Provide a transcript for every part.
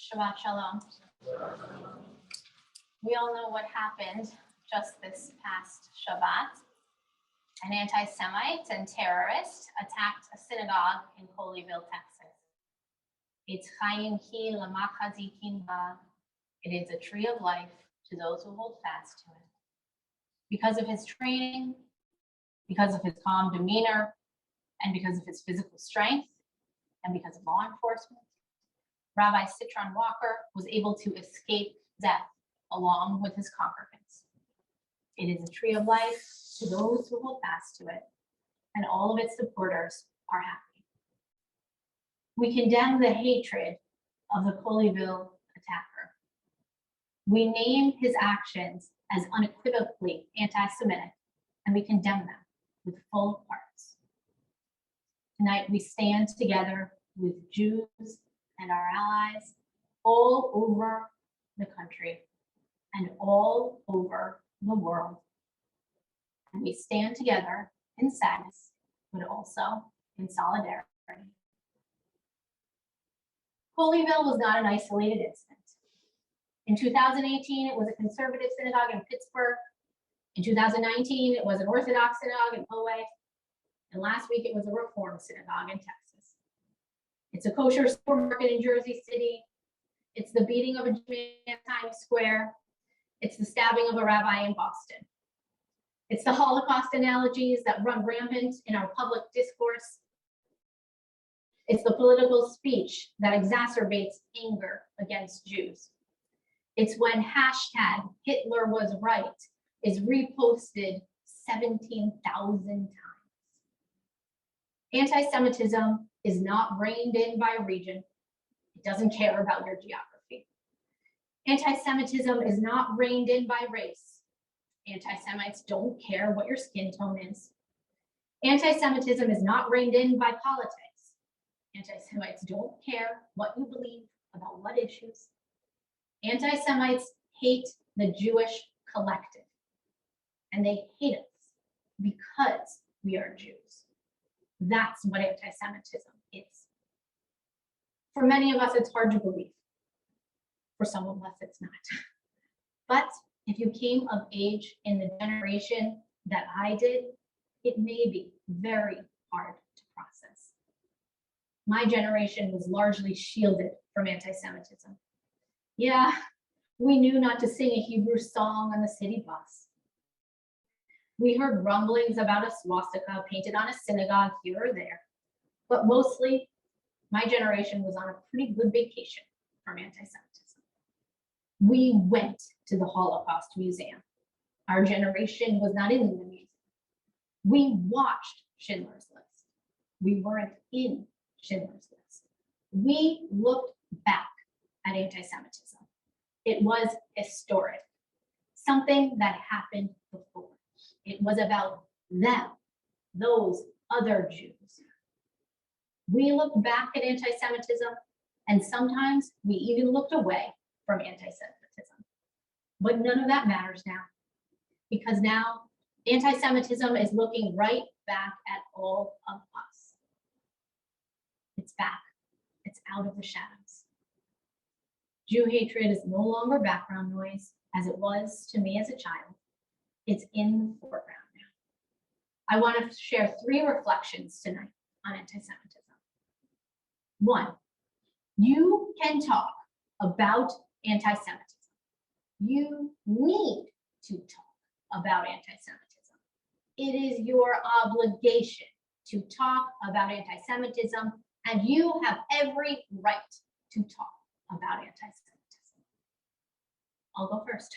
Shabbat Shalom. We all know what happened just this past Shabbat. An anti-Semite and terrorist attacked a synagogue in Colleyville, Texas. It's Chaim Ki Lamachazikin Ba. It is a tree of life to those who hold fast to it. Because of his training, because of his calm demeanor, and because of his physical strength, and because of law enforcement, Rabbi Citron Walker was able to escape death along with his congregants. It is a tree of life to those who hold fast to it, and all of its supporters are happy. We condemn the hatred of the Colleyville attacker. We name his actions as unequivocally anti-Semitic, and we condemn them with full hearts. Tonight, we stand together with Jews and our allies all over the country and all over the world. And we stand together in sadness, but also in solidarity. Colleyville was not an isolated incident. In 2018, it was a conservative synagogue in Pittsburgh. In 2019, it was an Orthodox synagogue in Poway. And last week, it was a Reform synagogue in Texas. It's a kosher supermarket in Jersey City. It's the beating of a Jew in Times Square. It's the stabbing of a rabbi in Boston. It's the Holocaust analogies that run rampant in our public discourse. It's the political speech that exacerbates anger against Jews. It's when hashtag Hitler was right is reposted 17,000 times. Anti-Semitism is not reined in by region. It doesn't care about your geography. Anti-Semitism is not reined in by race. Anti-Semites don't care what your skin tone is. Anti-Semitism is not reined in by politics. Anti-Semites don't care what you believe about what issues. Anti-Semites hate the Jewish collective, and they hate us because we are Jews. That's what anti-Semitism is. For many of us, it's hard to believe. For some of us, it's not. But if you came of age in the generation that I did, it may be very hard to process. My generation was largely shielded from anti-Semitism. Yeah, we knew not to sing a Hebrew song on the city bus. We heard rumblings about a swastika painted on a synagogue here or there, but mostly my generation was on a pretty good vacation from anti-Semitism. We went to the Holocaust Museum. Our generation was not in the museum. We watched Schindler's List. We weren't in Schindler's List. We looked back at anti-Semitism. It was historic, something that happened before. It was about them, those other Jews. We looked back at anti-Semitism, and sometimes we even looked away from anti-Semitism. But none of that matters now, because now anti-Semitism is looking right back at all of us. It's back. It's out of the shadows. Jew hatred is no longer background noise, as it was to me as a child. It's in the foreground now. I want to share 3 reflections tonight on anti-Semitism. 1, you can talk about anti-Semitism. You need to talk about anti-Semitism. It is your obligation to talk about anti-Semitism, and you have every right to talk about anti-Semitism. I'll go first.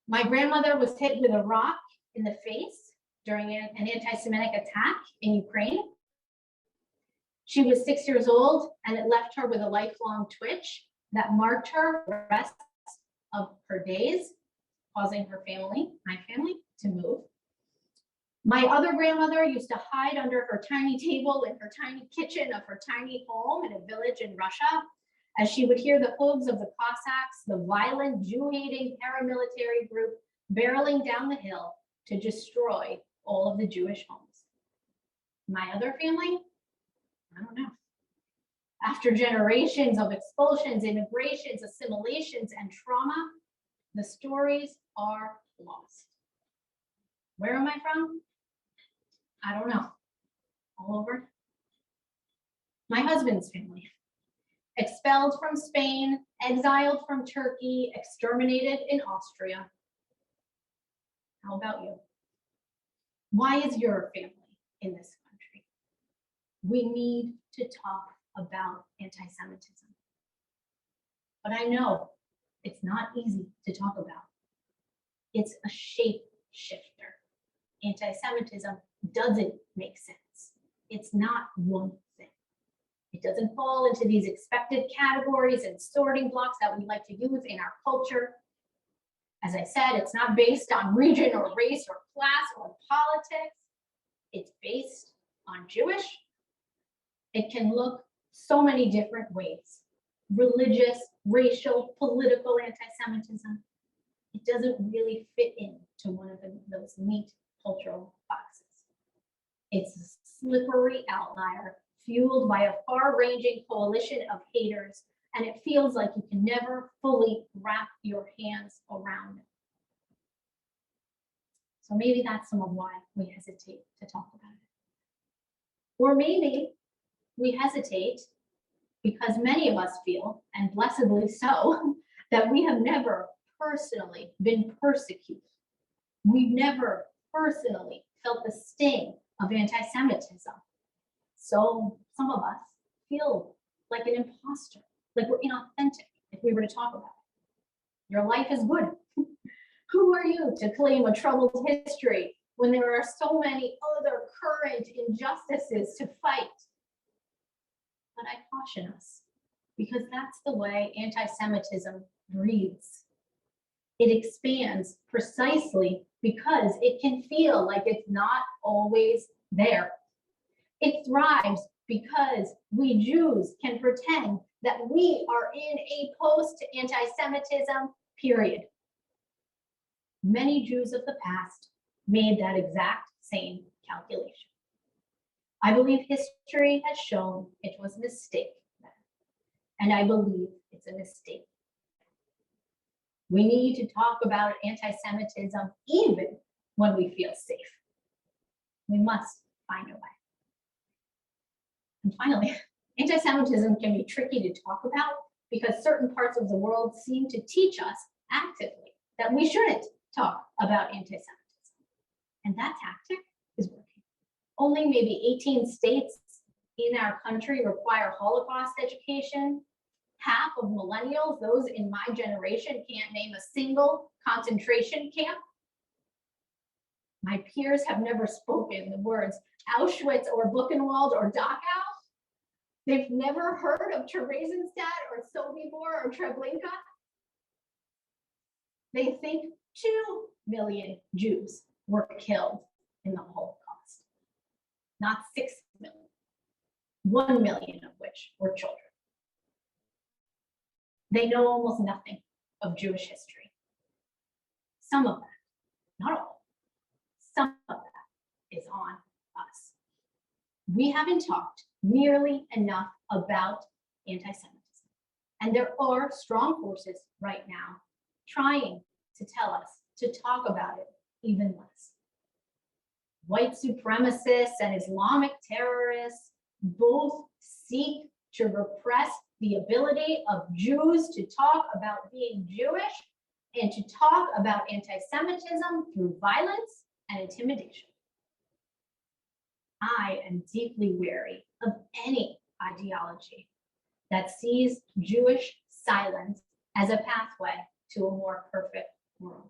My grandmother was hit with a rock in the face during an anti-Semitic attack in Ukraine. She was 6 years old, and it left her with a lifelong twitch that marked her the rest of her days, causing her family, my family, to move. My other grandmother used to hide under her tiny table in her tiny kitchen of her tiny home in a village in Russia, as she would hear the hooves of the Cossacks, the violent Jew-hating paramilitary group barreling down the hill to destroy all of the Jewish homes. My other family, I don't know. After generations of expulsions, immigrations, assimilations, and trauma, the stories are lost. Where am I from? I don't know. All over. My husband's family. Expelled from Spain, exiled from Turkey, exterminated in Austria. How about you? Why is your family in this country? We need to talk about anti-Semitism. But I know it's not easy to talk about. It's a shape shifter. Anti-Semitism doesn't make sense. It's not one thing. It doesn't fall into these expected categories and sorting blocks that we like to use in our culture. As I said, it's not based on region or race or class or politics. It's based on Jewish. It can look so many different ways. Religious, racial, political anti-Semitism. It doesn't really fit into one of those neat cultural boxes. It's a slippery outlier fueled by a far-ranging coalition of haters, and it feels like you can never fully wrap your hands around it. So maybe that's some of why we hesitate to talk about it. Or maybe we hesitate because many of us feel, and blessedly so, that we have never personally been persecuted. We've never personally felt the sting of anti-Semitism. So some of us feel like an imposter, like we're inauthentic if we were to talk about it. Your life is good. Who are you to claim a troubled history when there are so many other current injustices to fight? But I caution us, because that's the way anti-Semitism breathes. It expands precisely because it can feel like it's not always there. It thrives because we Jews can pretend that we are in a post-anti-Semitism period. Many Jews of the past made that exact same calculation. I believe history has shown it was a mistake then, and I believe it's a mistake. We need to talk about anti-Semitism even when we feel safe. We must find a way. And finally, anti-Semitism can be tricky to talk about because certain parts of the world seem to teach us actively that we shouldn't talk about anti-Semitism. And that tactic is working. Only maybe 18 states in our country require Holocaust education. Half of millennials, those in my generation, can't name a single concentration camp. My peers have never spoken the words Auschwitz or Buchenwald or Dachau. They've never heard of Theresienstadt or Sobibor or Treblinka. They think 2 million Jews were killed in the Holocaust, not 6 million, 1 million of which were children. They know almost nothing of Jewish history. Some of that, not all, some of that is on us. We haven't talked nearly enough about anti-Semitism. And there are strong forces right now trying to tell us to talk about it even less. White supremacists and Islamic terrorists both seek to repress the ability of Jews to talk about being Jewish and to talk about anti-Semitism through violence and intimidation. I am deeply wary of any ideology that sees Jewish silence as a pathway to a more perfect world.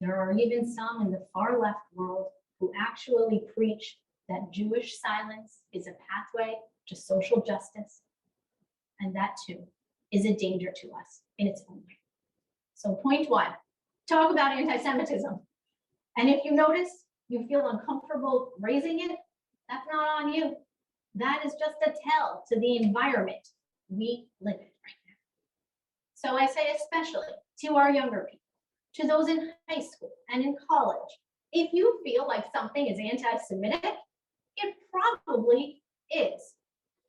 There are even some in the far left world who actually preach that Jewish silence is a pathway to social justice, and that too is a danger to us in its own way. So point one, talk about anti-Semitism. And if you notice you feel uncomfortable raising it, that's not on you. That is just a tell to the environment we live in right now. So I say especially to our younger people, to those in high school and in college, if you feel like something is anti-Semitic, it probably is.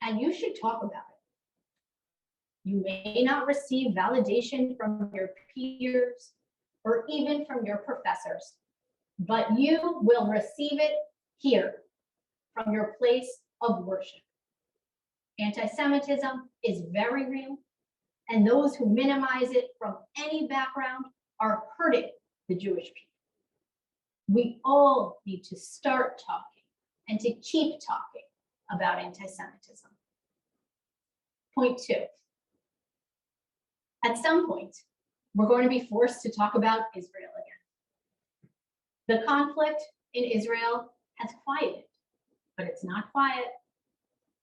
and you should talk about it. You may not receive validation from your peers or even from your professors, but you will receive it here from your place of worship. Anti-Semitism is very real, and those who minimize it from any background are hurting the Jewish people. We all need to start talking and to keep talking about anti-Semitism. Point 2. At some point, we're going to be forced to talk about Israel again. The conflict in Israel has quieted, but it's not quiet.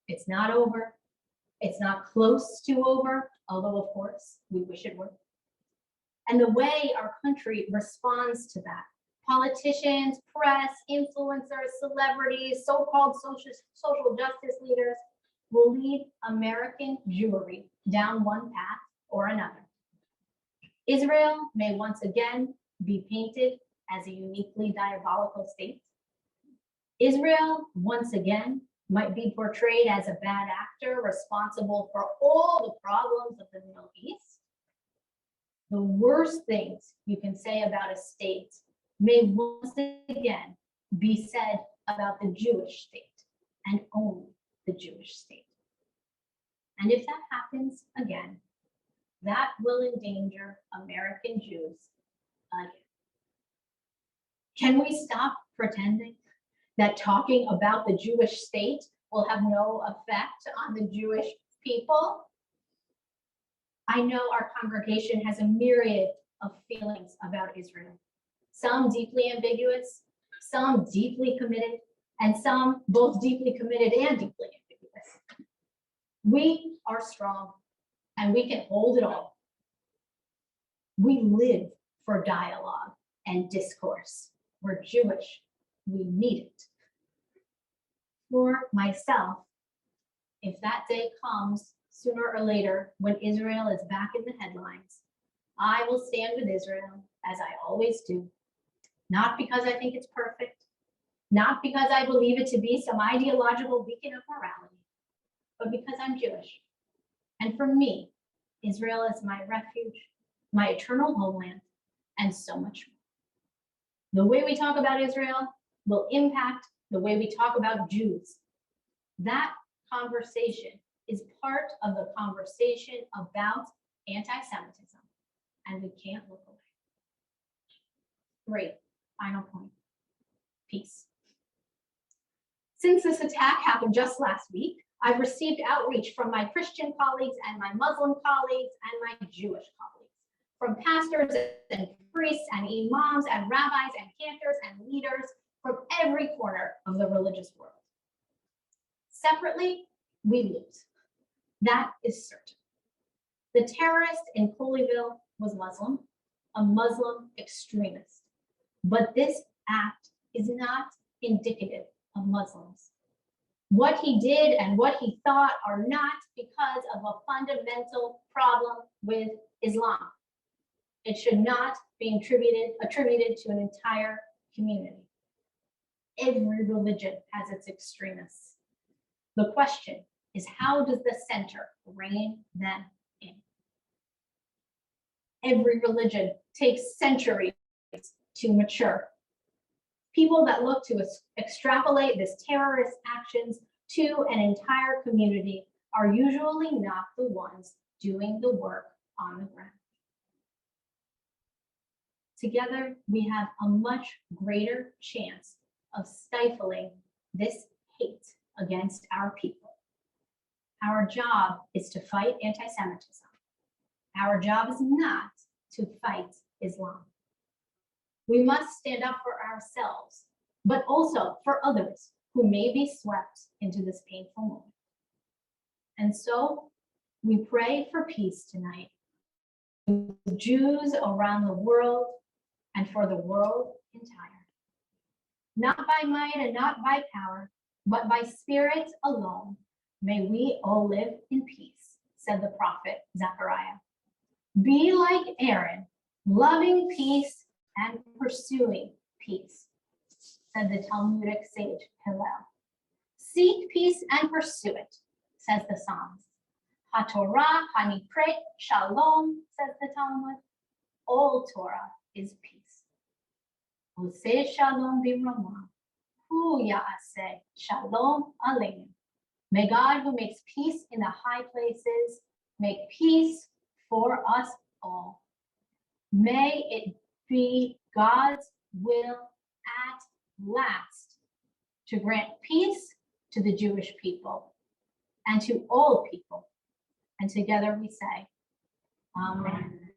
It's not over. It's not close to over, although of course we wish it were. And the way our country responds to that, politicians, press, influencers, celebrities, so-called social justice leaders, will lead American Jewry down one path or another. Israel may once again be painted as a uniquely diabolical state. Israel once again might be portrayed as a bad actor responsible for all the problems of the Middle East. The worst things you can say about a state may once again be said about the Jewish state and only the Jewish state. And if that happens again, that will endanger American Jews again. Can we stop pretending that talking about the Jewish state will have no effect on the Jewish people? I know our congregation has a myriad of feelings about Israel, some deeply ambiguous, some deeply committed, and some both deeply committed and deeply ambiguous. We are strong and we can hold it all. We live for dialogue and discourse. We're Jewish. We need it. For myself, if that day comes sooner or later when Israel is back in the headlines, I will stand with Israel as I always do. Not because I think it's perfect, not because I believe it to be some ideological beacon of morality, but because I'm Jewish. And for me, Israel is my refuge, my eternal homeland, and so much more. The way we talk about Israel will impact the way we talk about Jews. That conversation is part of the conversation about anti-Semitism, and we can't look away. 3, final point, peace. Since this attack happened just last week, I've received outreach from my Christian colleagues and my Muslim colleagues and my Jewish colleagues, from pastors and priests and imams and rabbis and cantors and leaders from every corner of the religious world. Separately, we lose. That is certain. The terrorist in Colleyville was Muslim, a Muslim extremist. But this act is not indicative of Muslims. What he did and what he thought are not because of a fundamental problem with Islam. It should not be attributed to an entire community. Every religion has its extremists. The question is, how does the center rein them in? Every religion takes centuries to mature. People that look to extrapolate this terrorist actions to an entire community are usually not the ones doing the work on the ground. Together, we have a much greater chance of stifling this hate against our people. Our job is to fight anti-Semitism. Our job is not to fight Islam. We must stand up for ourselves, but also for others who may be swept into this painful moment. And so we pray for peace tonight, for the Jews around the world and for the world entire. Not by might and not by power, but by spirit alone, may we all live in peace, said the prophet Zechariah. Be like Aaron, loving peace and pursuing peace, said the Talmudic sage Hillel. Seek peace and pursue it. says the Psalms. HaTorah, Hanipret, Shalom, says the Talmud. All Torah is peace. Oseh Shalom Bimrama, Hu Ya'aseh Shalom Aleinu. May God, who makes peace in the high places, make peace for us all. May it be God's will at last to grant peace to the Jewish people and to all people. And together we say, Amen.